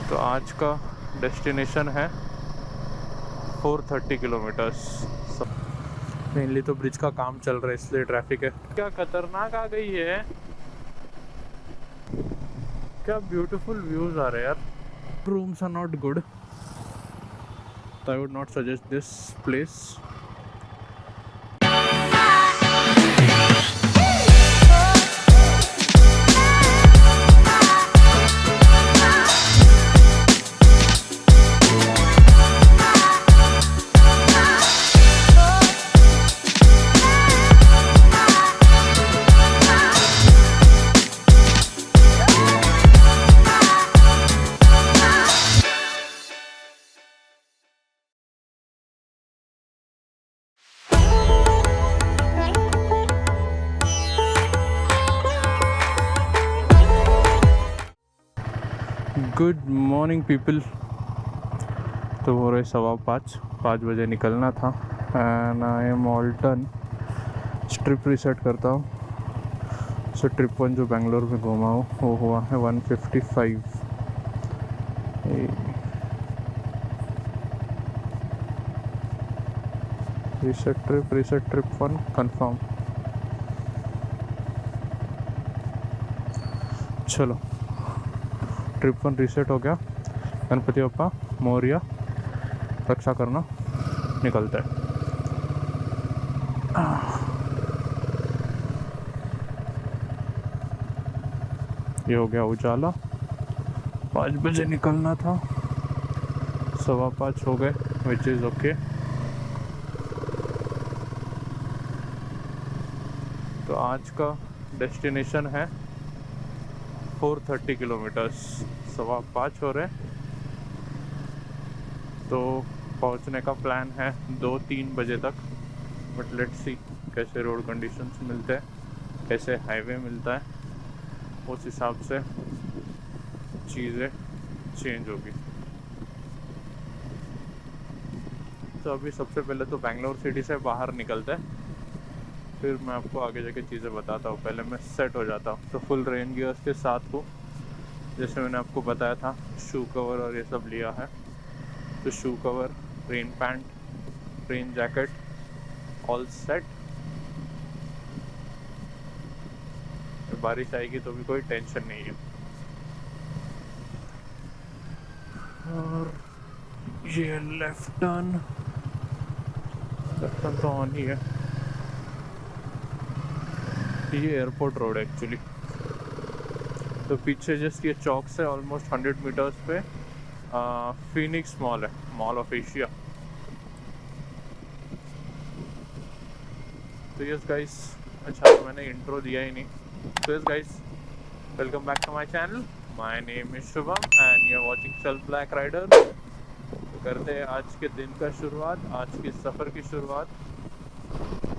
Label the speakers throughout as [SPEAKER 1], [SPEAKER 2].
[SPEAKER 1] तो आज का डेस्टिनेशन है 430 किलोमीटर्स। मेनली तो ब्रिज का काम चल रहा है इसलिए ट्रैफिक है। क्या खतरनाक आ गई है, क्या ब्यूटीफुल व्यूज आ रहे हैं यार। Rooms are not good, I would not suggest this place. Good morning people. तो हो रहे 5:15 बजे निकलना था and I am all done. Trip reset करता हूँ। सो ट्रिप 1 जो बेंगलोर में घूमा हूँ वो हुआ है 155। Reset trip 1 confirm. चलो ट्रिप 1 रीसेट हो गया। गणपति बप्पा मौर्य रक्षा करना, निकलते हैं। ये हो गया उजाला। 5 बजे निकलना था, 5:15 हो गए, विच इज़ ओके। तो आज का डेस्टिनेशन है 430 किलोमीटर्स। 5:15 हो रहे, तो पहुंचने का प्लान है 2-3 बजे तक। बट लेट्स सी कैसे रोड कंडीशंस मिलते हैं, कैसे हाईवे मिलता है, उस हिसाब से चीज़ें चेंज होगी। तो अभी सबसे पहले तो बेंगलोर सिटी से बाहर निकलते हैं, फिर मैं आपको आगे जाके चीज़ें बताता हूँ। पहले मैं सेट हो जाता हूँ। तो फुल रेन गियर्स के साथ हूँ, जैसे मैंने आपको बताया था। शू कवर और ये सब लिया है। तो shoe cover, rain pant, rain jacket, all set. बारिश आएगी तो भी कोई टेंशन नहीं है। और ये लेफ्ट टर्न तो ऑन ही है। ये एयरपोर्ट रोड है एक्चुअली। तो पीछे जस्ट ये चौक से ऑलमोस्ट 100 मीटर्स पे फिनिक्स मॉल है, मॉल ऑफ एशिया। तो यस गाइस, अच्छा तो मैंने इंट्रो दिया ही नहीं। तो yes guys, welcome back to my channel. My name is Shubham and you are watching self black rider. तो करते हैं आज के दिन का शुरुआत, आज के सफ़र की शुरुआत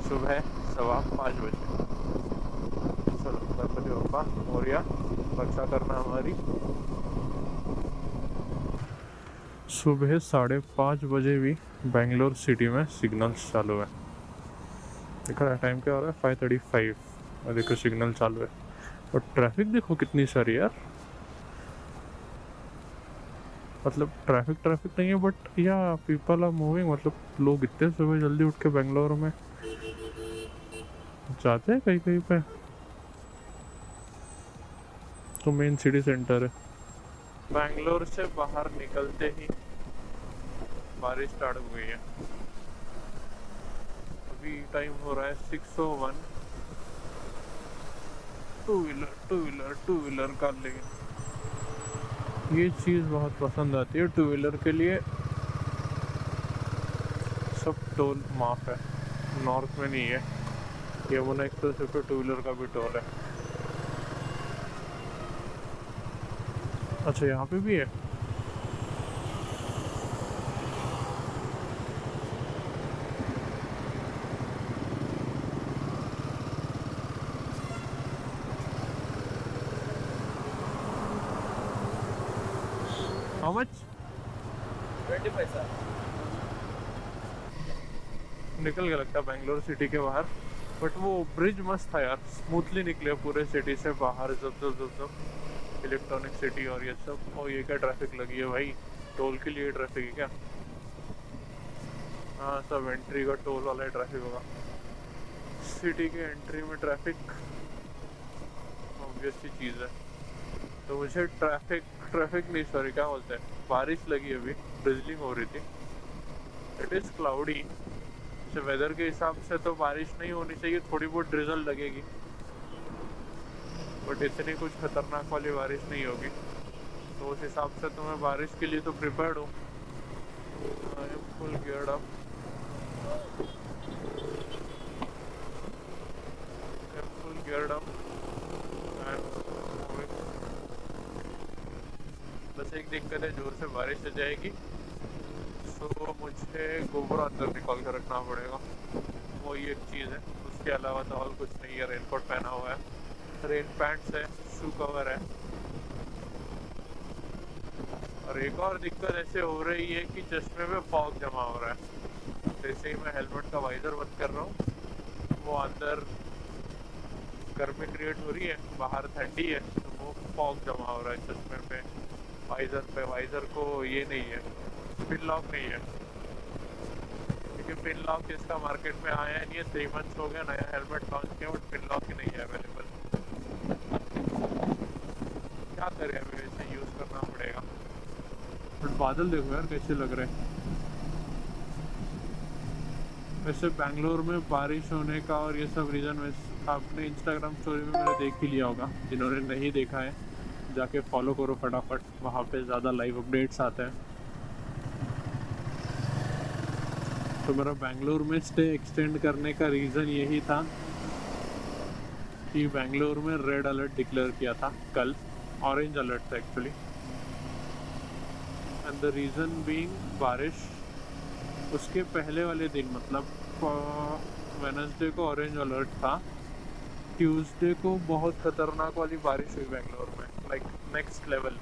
[SPEAKER 1] सुबह 5:15 बजे। चलो गणपति बप्पा मौर्य रक्षा करना हमारी। सुबह 5:30 बजे भी बेंगलोर सिटी में सिग्नल्स चालू है। देखा है टाइम क्या हो रहा है, 5:35 और देखो सिग्नल चालू है। और ट्रैफिक देखो कितनी सारी यार। मतलब ट्रैफिक नहीं है बट या पीपल आर मूविंग। मतलब लोग इतने सुबह जल्दी उठ के बेंगलोर में जाते हैं कहीं कहीं पे। तो मेन सिटी सेंटर है। बेंगलोर से बाहर निकलते ही बारिश स्टार्ट हो गई है। अभी टाइम हो रहा है 6:01। टू व्हीलर का, लेकिन ये चीज़ बहुत पसंद आती है टू व्हीलर के लिए। सब टोल माफ है, नॉर्थ में नहीं है। यमुना एक्सप्रेस पे टू व्हीलर का भी टोल है। अच्छा यहाँ पे भी है। How much?
[SPEAKER 2] 20 पैसा।
[SPEAKER 1] निकल गया लगता है बेंगलोर सिटी के बाहर। बट वो ब्रिज मस्त था यार, स्मूथली निकले पूरे सिटी से बाहर। जब इलेक्ट्रॉनिक सिटी और ये सब। और ये क्या ट्रैफिक लगी है भाई, टोल के लिए ट्रैफिक है क्या? हाँ सब एंट्री का टोल वाला ही ट्रैफिक होगा। सिटी के एंट्री में ट्रैफिक ऑब्वियस सी चीज़ है। तो मुझे ट्रैफिक नहीं, सॉरी क्या बोलते हैं, बारिश लगी अभी, ड्रिजलिंग हो रही थी। इट इज़ क्लाउडी, जैसे वेदर के हिसाब से तो बारिश नहीं होनी चाहिए, थोड़ी बहुत ड्रिजल लगेगी, बट इतनी कुछ खतरनाक वाली बारिश नहीं होगी। तो उस हिसाब से तो मैं बारिश के लिए तो प्रिपेयर्ड हूँ। I am full geared up, बस एक दिक्कत है, जोर से बारिश आ जाएगी तो मुझे गोबर अंदर निकाल कर रखना पड़ेगा, वो ये एक चीज़ है। उसके अलावा तो और कुछ नहीं है। रेनकोट पहना हुआ है, रेन पैंट्स है, शू कवर है। और एक और दिक्कत ऐसे हो रही है कि चश्मे में फॉग जमा हो रहा है। जैसे ही मैं हेलमेट का वाइजर बंद कर रहा हूँ, वो अंदर गर्मी क्रिएट हो रही है, बाहर ठंडी है, तो वो फॉग जमा हो रहा है चश्मे पे, वाइजर पे। वाइजर को ये नहीं है, पिन लॉक नहीं है, क्योंकि पिन लॉक इसका मार्केट में आया नहीं है। 3 मंथ्स हो गया नया हेलमेट लॉन्च किया, बट पिन लॉक ही नहीं है अवेलेबल। क्या करें, अभी वैसे यूज़ करना पड़ेगा। बट बादल देखो यार कैसे लग रहे हैं। वैसे बेंगलोर में बारिश होने का और ये सब रीज़न वैसे आपने इंस्टाग्राम स्टोरी में मैंने देख ही लिया होगा। जिन्होंने नहीं देखा है जाके फॉलो करो फटाफट, वहाँ पे ज़्यादा लाइव अपडेट्स आते हैं। तो मेरा बेंगलोर में स्टे एक्सटेंड करने का रीज़न यही था कि बेंगलोर में रेड अलर्ट डिक्लेयर किया था कल, ऑरेंज अलर्ट था actually. And the reason being बारिश। उसके पहले वाले दिन मतलब वेडनेसडे को ऑरेंज अलर्ट था, ट्यूसडे को बहुत खतरनाक वाली बारिश हुई बेंगलोर में, लाइक नेक्स्ट लेवल।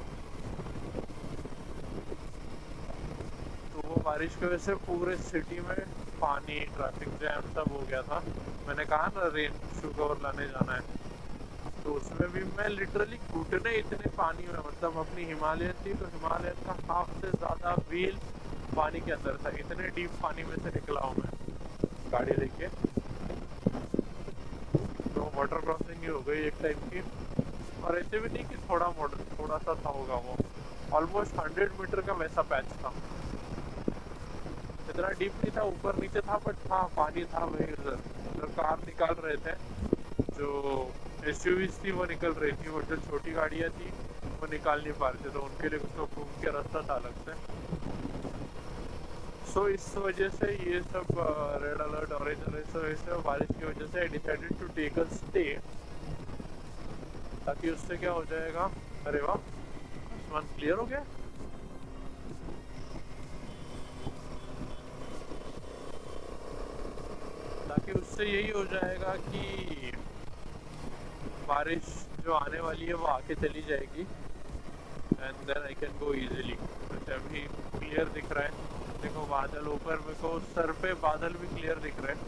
[SPEAKER 1] तो वो बारिश की वजह से पूरे सिटी में पानी, ट्रैफिक जैम सब हो गया था। मैंने कहा ना रेन शू कवर लाने जाना है, तो उसमें भी मैं लिटरली घुटने इतने पानी में, मतलब अपनी हिमालयन थी तो हिमालयन का हाफ से ज़्यादा व्हील पानी के अंदर था। इतने डीप पानी में से निकला हूँ मैं गाड़ी लेके। तो वाटर क्रॉसिंग ही हो गई एक टाइप की, और ऐसे भी नहीं कि थोड़ा सा था होगा, वो ऑलमोस्ट 100 मीटर का वैसा पैच था। इतना डीप नहीं था, ऊपर नीचे था, बट था पानी था वही उधर कार निकाल रहे थे, जो एसयूवीज थी वो निकल रही थी, और जो छोटी गाड़ियाँ थी वो निकाल नहीं पा रहे थे, तो उनके लिए कुछ तो घूम के रास्ता था अलग से। सो इस वजह से ये सब रेड अलर्ट, ऑरेंज अलर्ट, इस वजह से बारिश की वजह से I decided to take a stay, ताकि उससे क्या हो जाएगा। अरे वाह, आसमान क्लियर हो गया। ताकि उससे यही हो जाएगा कि बारिश जो आने वाली है वो आके चली जाएगी, and then I can go easily. जैसे अभी क्लियर दिख रहा है, देखो बादल ऊपर, मेरे को सर पे बादल भी क्लियर दिख रहे हैं,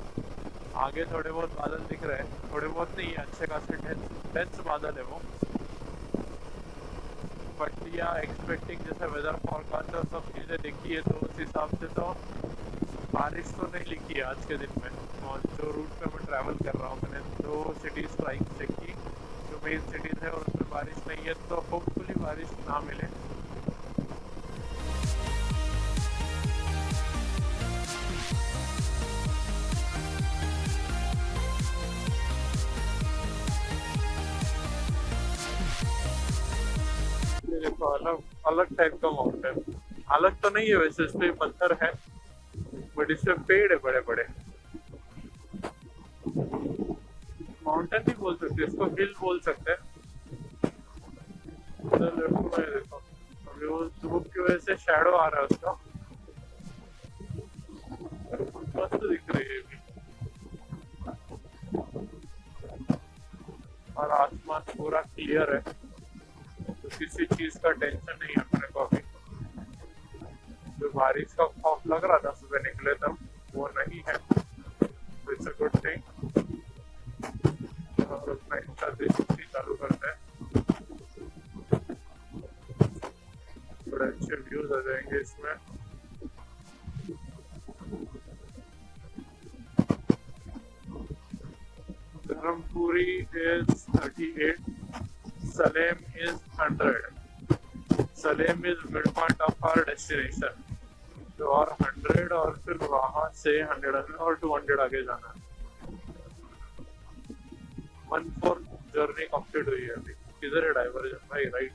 [SPEAKER 1] आगे थोड़े बहुत बादल दिख रहे हैं, थोड़े बहुत नहीं है, अच्छे खासे डेंस बादल है वो। बट या एक्सपेक्टिंग, जैसे वेदर फॉरकास्ट और सब चीज़ें देखी है, तो उस हिसाब से तो बारिश तो नहीं लिखी है आज के दिन में। और जो रूट पे मैं ट्रैवल कर रहा हूँ, मैंने 2 सिटीज़ ट्राई चेक की जो मेन सिटीज़ है, और उसमें बारिश नहीं है, तो होपफुली बारिश ना मिले। ये देखो अलग अलग टाइप का माउंटेन, अलग तो नहीं है वैसे, इस पे पत्थर है, बट इससे पेड़ है बड़े बड़े। माउंटेन नहीं बोल सकते इसको, हिल बोल सकते हैं। लेफ्ट में देखो, अभी वो धूप की वजह से शैडो आ रहा है उसका, मस्त दिख रही है अभी। और आसमान पूरा क्लियर है, तो किसी चीज का टेंशन नहीं है अपने को अभी। जो बारिश का खौफ लग रहा था सुबह निकले तब, वो नहीं है, इट्स अ गुड थिंग। और अपना इंस्टा 360 चालू करते हैं। अच्छे व्यूज आ जाएंगे इसमें। Dharmapuri is 38, Salem is 100. Salem is midpoint of our destination. तो और 100 और फिर वहां से 100 और 200 आगे जाना है। 1/4 जर्नी कंप्लीट हुई है अभी। किधर है डाइवर्जन भाई? राइट।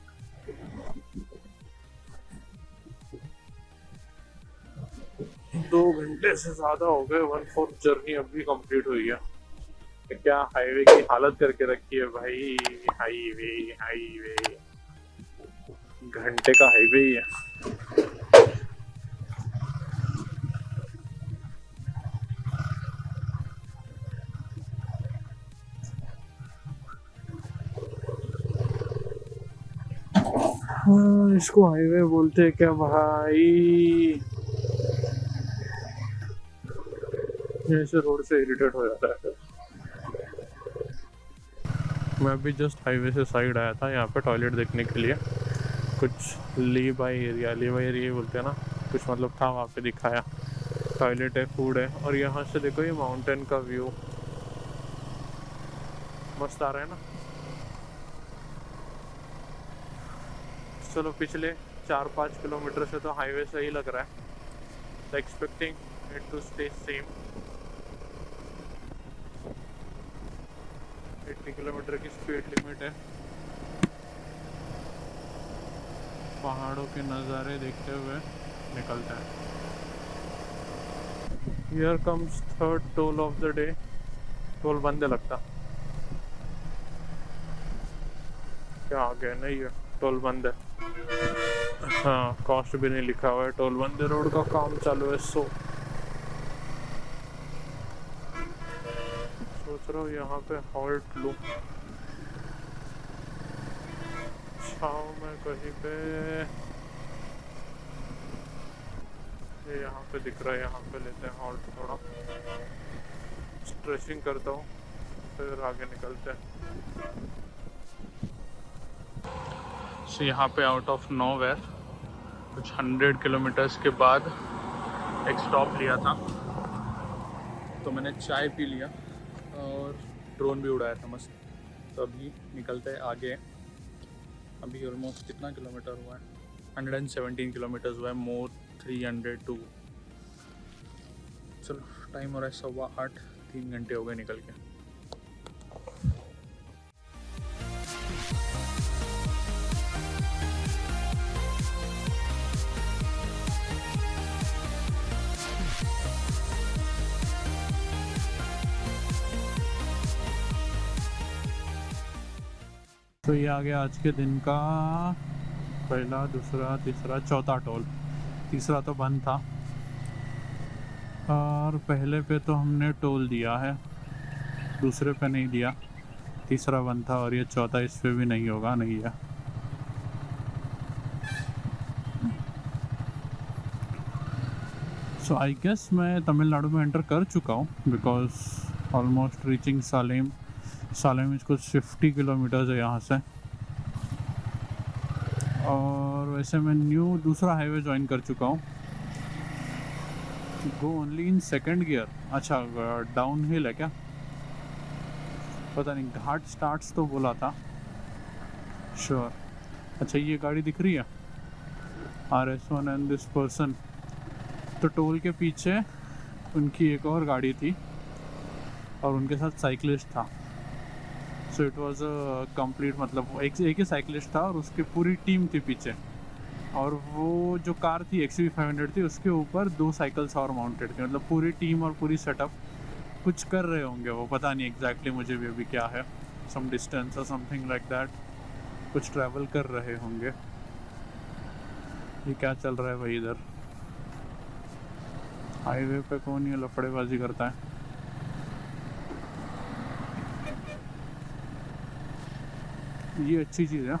[SPEAKER 1] दो घंटे से ज्यादा हो गए, 1/4 जर्नी अभी कंप्लीट हुई है। क्या हाईवे की हालत करके रखी है भाई। हाईवे हाईवे घंटे का हाईवे ही है। हाँ, इसको हाईवे बोलते हैं क्या भाई? ऐसे रोड से इरिटेट हो जाता है। मैं अभी जस्ट हाईवे से साइड आया था यहाँ पे टॉयलेट देखने के लिए। कुछ ली बाई एरिया बोलते हैं ना, कुछ मतलब था वहाँ पे दिखाया। टॉयलेट है, फूड है, और यहाँ से देखो ये माउंटेन का व्यू मस्त आ रहा है ना। चलो पिछले 4-5 किलोमीटर से तो हाईवे सही लग रहा है। Expecting it to stay same. 80 kilometre की स्पीड लिमिट है। पहाड़ों के नज़ारे देखते हुए निकलते हैं। Here comes third toll of the day. Toll बंद है लगता। क्या आ गया? नहीं है, टोल बंद है। हाँ, कॉस्ट भी नहीं लिखा हुआ है, टोल बंद है। रोड का काम चालू है। सोच रहा हूँ यहाँ पे हॉल्ट लूँ छाँव में कहीं पे। ये यहाँ पे दिख रहा है, यहाँ पे लेते हैं हॉल्ट। थोड़ा स्ट्रेचिंग करता हूँ फिर आगे निकलते हैं। So, यहाँ पे आउट ऑफ नोवेयर कुछ 100 किलोमीटर्स के बाद एक स्टॉप लिया था, तो मैंने चाय पी लिया और ड्रोन भी उड़ाया था मस्त। तो अभी निकलते हैं आगे। अभी ऑलमोस्ट कितना किलोमीटर हुआ है? 117 किलोमीटर्स हुआ है। मोर 302। चलो टाइम हो रहा है 8:15। 3 घंटे हो गए निकल के। तो ये आ गया आज के दिन का पहला, दूसरा, तीसरा, चौथा टोल। तीसरा तो बंद था और पहले पे तो हमने टोल दिया है, दूसरे पे नहीं दिया। तीसरा बंद था और ये चौथा इस पे भी नहीं होगा, नहीं है। सो आई गेस मैं तमिलनाडु में एंटर कर चुका हूँ, because almost reaching Salem. Salem कुछ 50 किलोमीटर्स है यहाँ से। और वैसे मैं न्यू दूसरा हाईवे ज्वाइन कर चुका हूँ। Go only in second gear. अच्छा, डाउन हिल है क्या? पता नहीं, घाट स्टार्ट्स तो बोला था। श्योर। अच्छा, ये गाड़ी दिख रही है RS1 एंड दिस पर्सन। तो टोल के पीछे उनकी एक और गाड़ी थी और उनके साथ साइकिलिस्ट था। So it was a complete, मतलब एक ही साइकिलिस्ट था और उसकी पूरी टीम थी पीछे। और वो जो कार थी XUV 500 थी, उसके ऊपर 2 साइकिल्स और माउंटेड थी। मतलब पूरी टीम और पूरी सेटअप कुछ कर रहे होंगे वो, पता नहीं एग्जैक्टली मुझे भी अभी क्या है। सम डिस्टेंस और समथिंग लाइक दैट, कुछ ट्रैवल कर रहे होंगे। ये क्या चल रहा है भाई इधर? हाईवे पे कौन ये लफड़ेबाजी करता है? ये अच्छी चीज़ है,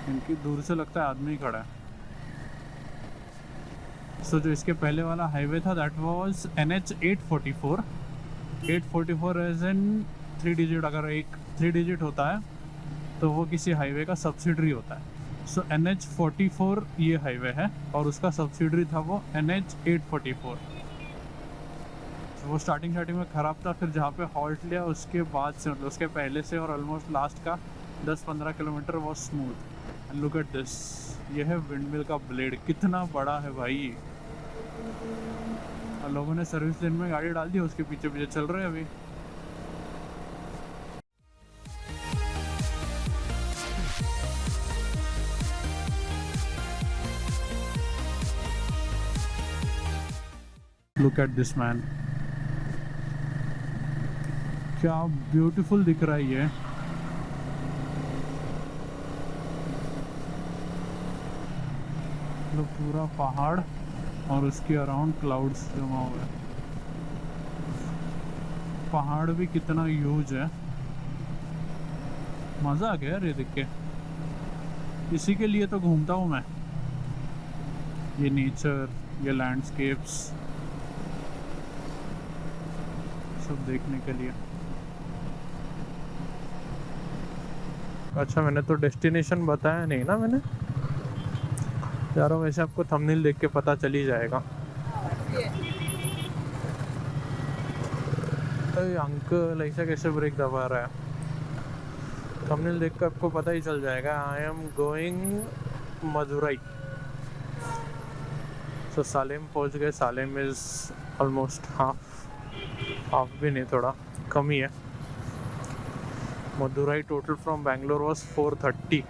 [SPEAKER 1] इनकी दूर से लगता है आदमी खड़ा है। सो जो इसके पहले वाला हाईवे था that was NH 844। 844 as in 3 digit. अगर एक 3 डिजिट होता है तो वो किसी हाईवे का सब्सिडरी होता है। सो NH44 ये हाईवे है और उसका सब्सिडरी था वो NH844। वो स्टार्टिंग में ख़राब था, फिर जहाँ पे हॉल्ट लिया उसके बाद से मतलब उसके पहले से और ऑलमोस्ट लास्ट का 10-15 किलोमीटर वो smooth. And look at this, ये है विंडमिल का ब्लेड, कितना बड़ा है भाई। और लोगों ने सर्विस लेन में गाड़ी डाल दी, उसके पीछे पीछे चल रहे हैं अभी। लुक एट दिस मैन, क्या ब्यूटीफुल दिख रहा है ये। पूरा पहाड़ और उसके अराउंड क्लाउड्स जमा हुए हैं। पहाड़ भी कितना ह्यूज है, मज़ा आ गया यार ये देख के। इसी के लिए तो घूमता हूँ मैं, ये नेचर, ये लैंडस्केप्स सब देखने के लिए। अच्छा, मैंने तो डेस्टिनेशन बताया नहीं ना मैंने यारों, वैसे आपको थंबनेल देख के पता चल ही जाएगा। अरे अंकल ऐसा कैसे ब्रेक दबा रहा है? थंबनेल देख कर आपको पता ही चल जाएगा। I am going Madurai. तो सालेम पहुंच गए। सालेम इज़ ऑलमोस्ट हाफ भी नहीं, थोड़ा कम ही है। Madurai total from Bangalore was 430,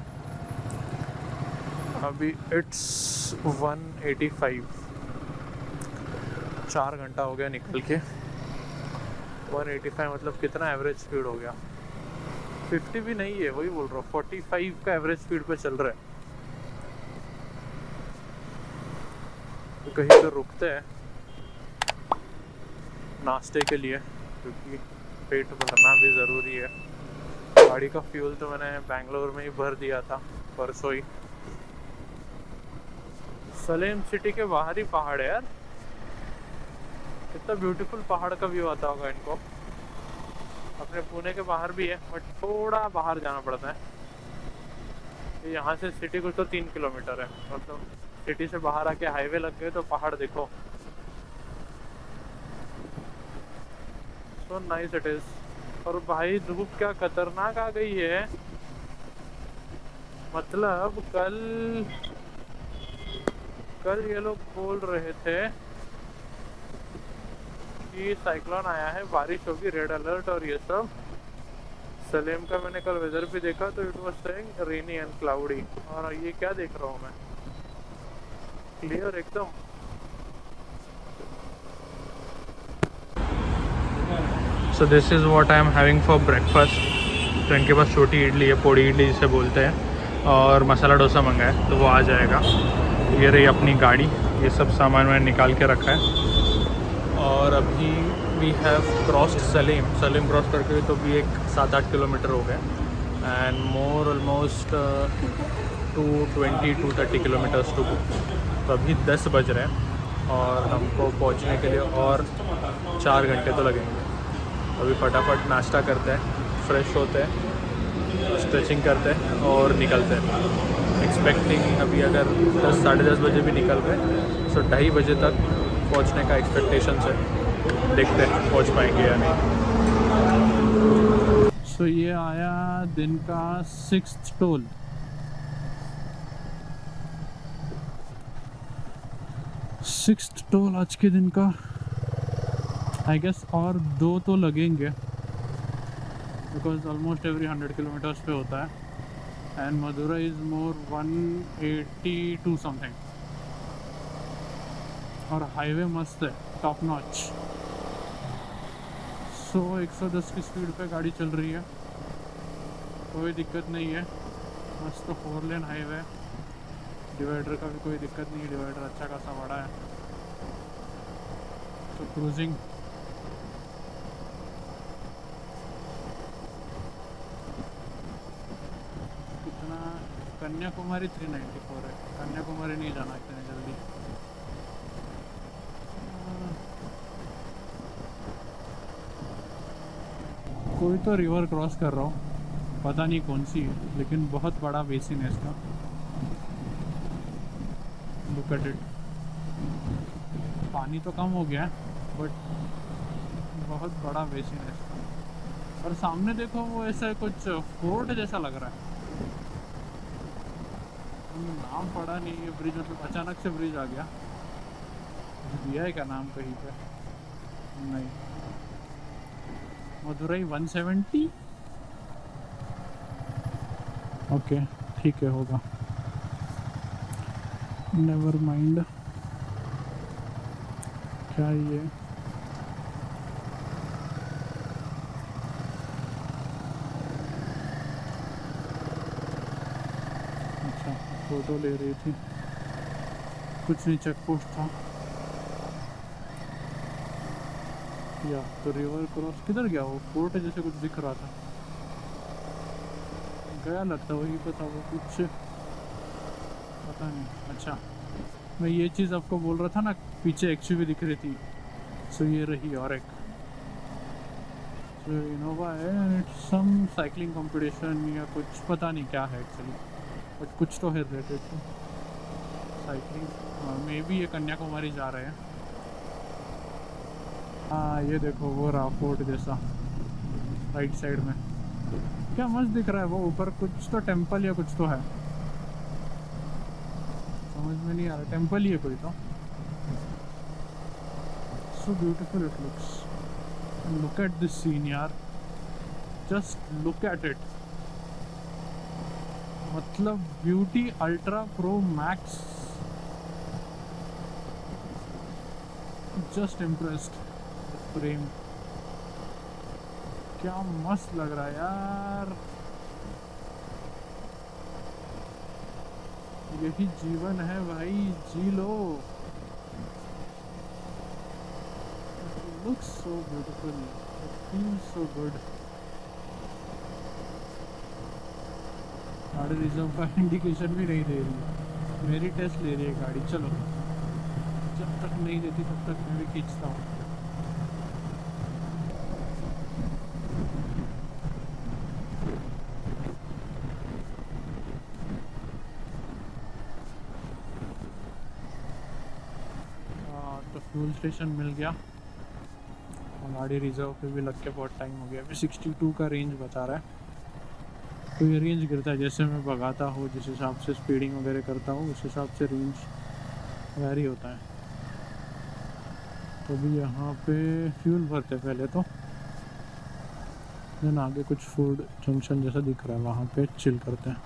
[SPEAKER 1] अभी इट्स 185। 4 घंटा हो गया निकल के। 185 मतलब कितना एवरेज स्पीड हो गया? 50 भी नहीं है, वही बोल रहा हूँ, 45 का एवरेज स्पीड पे चल रहा है। तो कहीं तो रुकते हैं नाश्ते के लिए, क्योंकि पेट भरना भी ज़रूरी है। गाड़ी का फ्यूल तो मैंने बैंगलोर में ही भर दिया था परसों ही। सलेम सिटी के बाहर ही पहाड़ है यार, कितना ब्यूटीफुल पहाड़ का व्यू आता होगा इनको। अपने पुणे के बाहर भी है बट थोड़ा बाहर जाना पड़ता है। यहाँ से सिटी कुछ तो 3 किलोमीटर है, मतलब सिटी से बाहर आके हाईवे लग गए तो पहाड़ देखो। So nice it is. और भाई धूप क्या खतरनाक आ गई है, मतलब कल ये लोग बोल रहे थे कि साइक्लोन आया है, बारिश होगी, रेड अलर्ट और ये सब। सलेम का मैंने कल वेदर भी देखा तो it was saying rainy and cloudy, और ये क्या देख रहा हूँ मैं, क्लियर एकदम। So this is what I am having for breakfast. तो इनके पास छोटी इडली है, पोड़ी इडली जिसे बोलते हैं, और मसाला डोसा मंगाया है तो वो आ जाएगा। ये रही अपनी गाड़ी, ये सब सामान मैंने निकाल के रखा है। और अभी we have crossed Salem cross करके तो भी एक 7-8 किलोमीटर हो गए, and more almost 220-230 kilometres to go. तो अभी 10 बज रहे हैं और हमको पहुंचने के लिए और 4 घंटे तो लगेंगे। अभी फटाफट नाश्ता करते हैं, फ्रेश होते हैं, स्ट्रेचिंग करते हैं और निकलते हैं। एक्सपेक्टिंग अभी अगर 10-10:30 बजे भी निकल गए तो 2:30 बजे तक पहुंचने का एक्सपेक्टेशन है। देखते हैं पहुंच पाएंगे या नहीं। सो ये आया दिन का 6th टोल। आज के दिन का। आई गेस और 2 तो लगेंगे, बिकॉज ऑलमोस्ट एवरी 100 किलोमीटर्स पे होता है। And Madurai is more 182 something, और हाईवे मस्त है, टॉप नॉच। सो 110 की स्पीड पे गाड़ी चल रही है, कोई दिक्कत नहीं है। मस्त 4 लेन हाईवे, डिवाइडर का भी कोई दिक्कत नहीं है, डिवाइडर अच्छा खासा बड़ा है। तो क्रूजिंग कितना, कन्याकुमारी 394 है। कन्याकुमारी नहीं जाना इतने जल्दी। कोई तो रिवर क्रॉस कर रहा हूँ, पता नहीं कौन सी है, लेकिन बहुत बड़ा बेसिन है इसका।
[SPEAKER 3] Look at it. पानी तो कम हो गया बट बहुत बड़ा बेसिन है इसका। और सामने देखो वो ऐसा कुछ फोर्ट जैसा लग रहा है, नाम पड़ा नहीं है ब्रिज, मतलब अचानक से ब्रिज आ गया। कुछ दिया है क्या नाम कहीं पे? नहीं। मदुरई 170। ओके ठीक है, होगा, नेवर माइंड। क्या ये अच्छा फोटो ले रही थी, कुछ नहीं, चेक पोस्ट था। या तो रिवर क्रॉस किधर गया? वो फोर्ट जैसे कुछ दिख रहा था, गया लगता वही पे था वो, कुछ पता नहीं। अच्छा मैं ये चीज़ आपको बोल रहा था ना, पीछे एक्सयूवी दिख रही थी, सो ये रही और एक इनोवा है and it's some cycling competition या कुछ, पता नहीं क्या है एक्चुअली, बट कुछ तो है related to cycling. Maybe ये कन्याकुमारी जा रहे हैं। हाँ ये देखो वो रहा फोर्ट जैसा राइट साइड में, क्या मस्त दिख रहा है। वो ऊपर कुछ तो टेम्पल या कुछ तो है, समझ में नहीं आ रहा, टेम्पल ही है कोई तो। So beautiful it looks, look at this scene यार, जस्ट लुक एट इट। मतलब beauty ultra pro max, just impressed. Frame क्या मस्त लग रहा है यार, यही जीवन है भाई, जी लो। Looks so beautiful, feels so good. गाड़ी रिजर्व का इंडिकेशन भी नहीं दे रही, मेरी टेस्ट ले रही है गाड़ी। चलो जब तक नहीं देती तब तक मैं भी खींचता हूँ। तो फ्यूल स्टेशन मिल गया और गाड़ी रिजर्व पे भी लग के बहुत टाइम हो गया। अभी 62 का रेंज बता रहा है, तो ये रेंज गिरता है जैसे मैं भगाता हूँ, जिस हिसाब से स्पीडिंग वगैरह करता हूँ उस हिसाब से रेंज वैरी होता है। तो अभी यहाँ पे फ्यूल भरते पहले तो, देन आगे कुछ फूड जंक्शन जैसा दिख रहा है, वहाँ पे चिल करते हैं।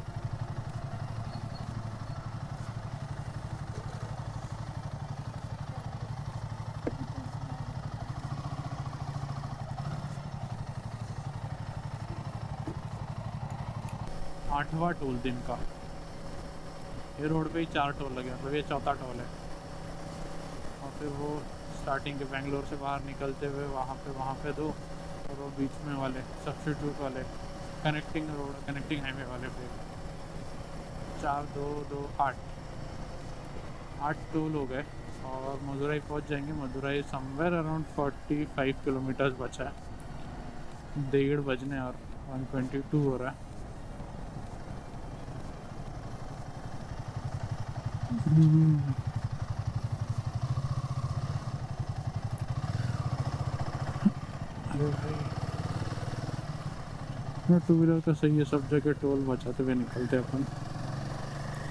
[SPEAKER 3] आठवां टोल दिन का, ये रोड पे ही 4 टोल लगे, मतलब ये चौथा टोल है। और फिर वो स्टार्टिंग के बेंगलोर से बाहर निकलते हुए वहाँ पे 2, और वो बीच में वाले सब्स्टिट्यूट वाले कनेक्टिंग रोड, कनेक्टिंग हाईवे वाले पे 4, 2, 2, 8 टोल हो गए। और मदुरई पहुँच जाएंगे। मदुरई समवेयर अराउंड 45 किलोमीटर्स बचा है, 1:30 बजने और 1:22 हो रहा है। अरे भाई टू व्हीलर का सही है, सब जगह टोल बचाते हुए निकलते हैं अपन।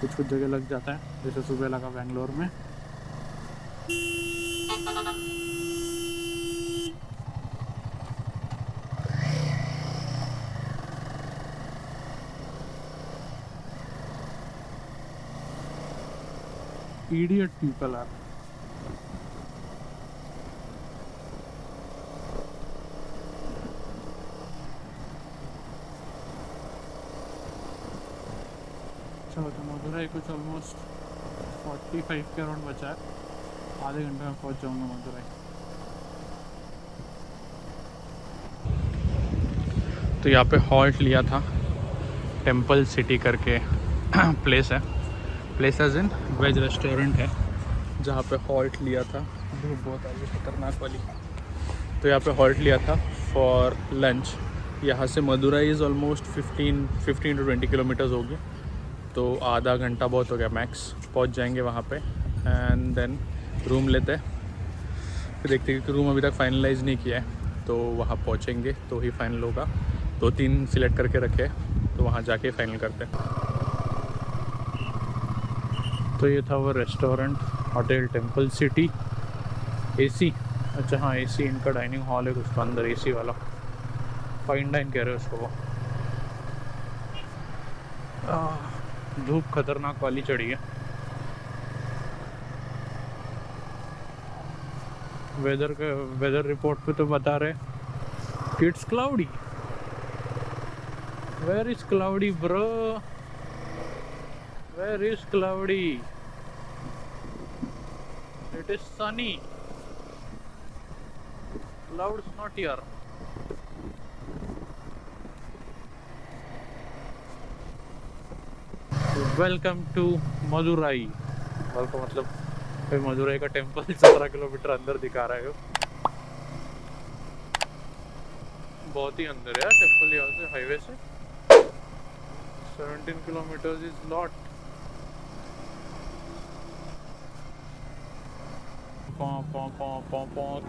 [SPEAKER 3] कुछ जगह लग जाता है, जैसे सुबह लगा बेंगलोर में। Idiot people are. चलो तो मदुरई कुछ ऑलमोस्ट 45 के अराउंड बचा है, आधे घंटे में पहुंच जाऊंगा मदुरई। तो यहाँ पे हॉल्ट लिया था, टेम्पल सिटी करके प्लेस है, place as in veg restaurant है, जहाँ पे हॉल्ट लिया था। धूप बहुत आ रही है खतरनाक वाली। तो यहाँ पे हॉल्ट लिया था फॉर लंच। यहाँ से Madurai is almost 15 to 20 kilometres हो गया, तो आधा घंटा बहुत हो गया मैक्स, पहुँच जाएंगे वहाँ पे
[SPEAKER 1] एंड देन रूम लेते हैं। फिर देखते हैं कि रूम अभी तक फाइनलाइज नहीं किया है, तो वहाँ पहुँचेंगे तो ही फाइनल होगा। 2-3 सिलेक्ट करके रखे, तो वहाँ जाके फाइनल करते हैं। तो ये था वो restaurant, hotel temple city. AC, अच्छा हाँ एसी, इनका डाइनिंग हॉल है कुछ तो अंदर एसी वाला, फाइन डाइन कह रहे हैं उसको वो। धूप खतरनाक वाली चढ़ी है। वेदर रिपोर्ट पे तो बता रहे कि it's cloudy. Where is cloudy bro, where is cloudy? It is sunny, clouds not here. Welcome to Madurai. Welcome मतलब फिर मदुराई का टेम्पल 17 किलोमीटर अंदर दिखा रहा है। बहुत ही अंदर है यार टेम्पल, यहाँ से हाईवे से 17 किलोमीटर इज लॉट।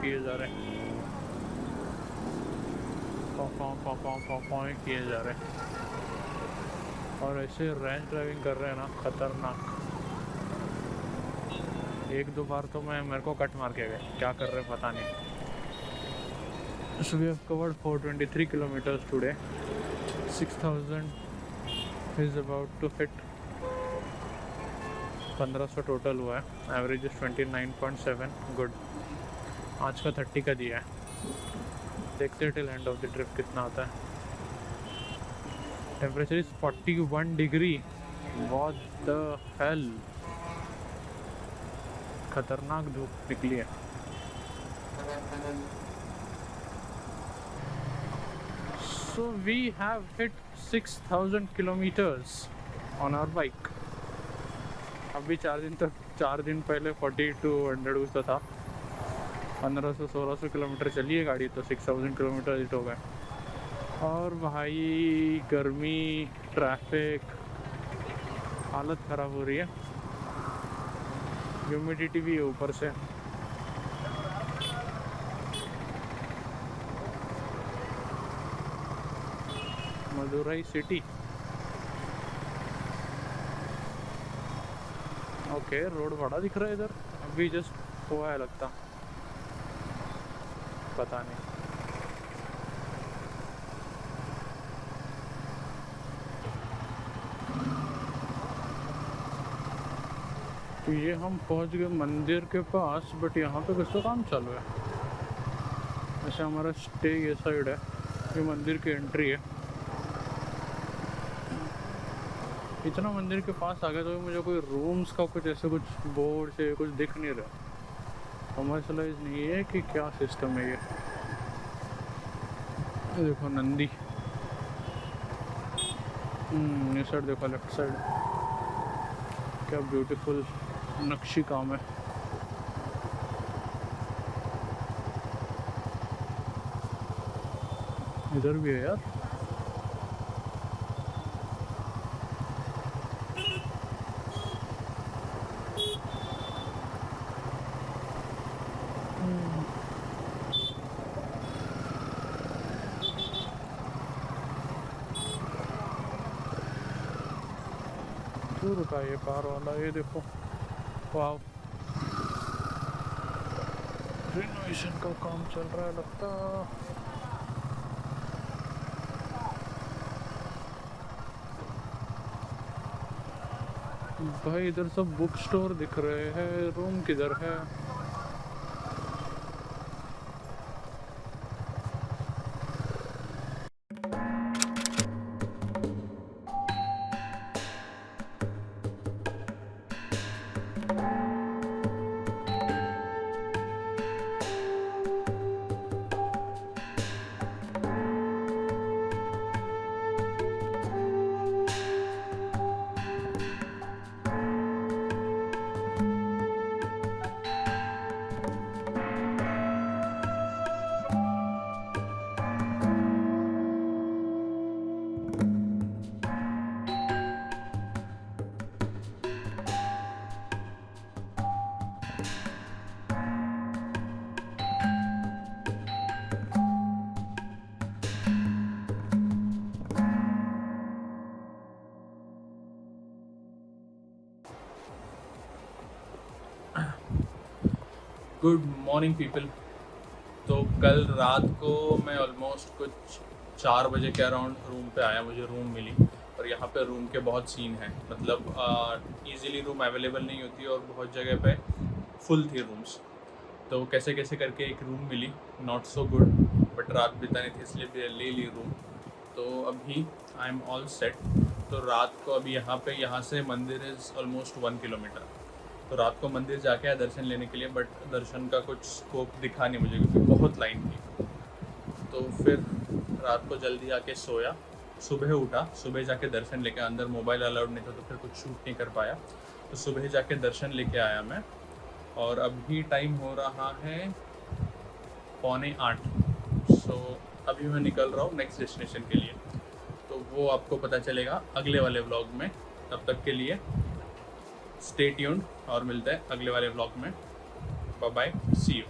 [SPEAKER 1] किए जा रहे हैं, किए जा रहे हैं, और ऐसे रैंच ड्राइविंग कर रहे हैं ना, खतरनाक। एक दो बार तो मेरे को कट मार के गए, क्या कर रहे हैं पता नहीं। So we have covered 423 kilometers today. 6,000 is about to hit. 1500 total हुआ है, एवरेज इज 29.7, गुड। आज का 30 का दिया है, देखते हैं till end of the trip कितना आता है। Temperature is 41 degree, what the hell, खतरनाक धूप निकली है। So we have hit 6,000 kilometers on our bike. अभी 4 दिन पहले 4200 कुछ तो था। 1500-1600 किलोमीटर चली है गाड़ी, तो 6,000 किलोमीटर हिट हो गए। और भाई गर्मी, ट्रैफिक, हालत ख़राब हो रही है। ह्यूमिडिटी भी है ऊपर से। मदुराई सिटी, ओके रोड बड़ा दिख रहा है इधर, अभी जस्ट हुआ है लगता, पता नहीं। तो ये हम पहुंच गए मंदिर के पास, बट यहाँ पे कुछ तो काम चालू है। ऐसे हमारा स्टे ये साइड है, ये मंदिर की एंट्री है। इतना मंदिर के पास आ गया तो मुझे कोई रूम्स का कुछ ऐसे कुछ बोर्ड से कुछ दिख नहीं रहा, कमर्शलाइज नहीं है कि क्या सिस्टम है ये। देखो नंदी, ये साइड देखो, लेफ्ट साइड क्या ब्यूटीफुल नक्शी काम है। इधर भी है यार, क्यों रुका ये कार वाला? ये देखो, वाह, रिनोवेशन का काम चल रहा है लगता। भाई इधर सब बुक स्टोर दिख रहे हैं, रूम किधर है? Good morning people. तो कल रात को मैं ऑलमोस्ट कुछ 4 बजे के अराउंड रूम पे आया, मुझे रूम मिली। और यहाँ पे रूम के बहुत सीन हैं, मतलब इजीली रूम अवेलेबल नहीं होती और बहुत जगह पे फुल थी रूम्स। तो कैसे कैसे करके एक रूम मिली, नॉट सो गुड, बट रात बितानी थी इसलिए ले ली रूम। तो अभी आई एम ऑल सेट। तो रात को अभी यहाँ से मंदिर इज़ ऑलमोस्ट 1 किलोमीटर। तो रात को मंदिर जाके आया दर्शन लेने के लिए, बट दर्शन का कुछ स्कोप दिखा नहीं मुझे क्योंकि बहुत लाइन थी। तो फिर रात को जल्दी आके सोया, सुबह उठा, सुबह जाके दर्शन लेके, अंदर मोबाइल अलाउड नहीं था तो फिर कुछ शूट नहीं कर पाया। तो सुबह जाके दर्शन लेके आया मैं, और अभी टाइम हो रहा है 7:45। सो अभी मैं निकल रहा हूँ नेक्स्ट डेस्टिनेशन के लिए। तो वो आपको पता चलेगा अगले वाले व्लॉग में। तब तक के लिए स्टे ट्यून्ड और मिलते हैं अगले वाले व्लॉग में। Bye bye, see you.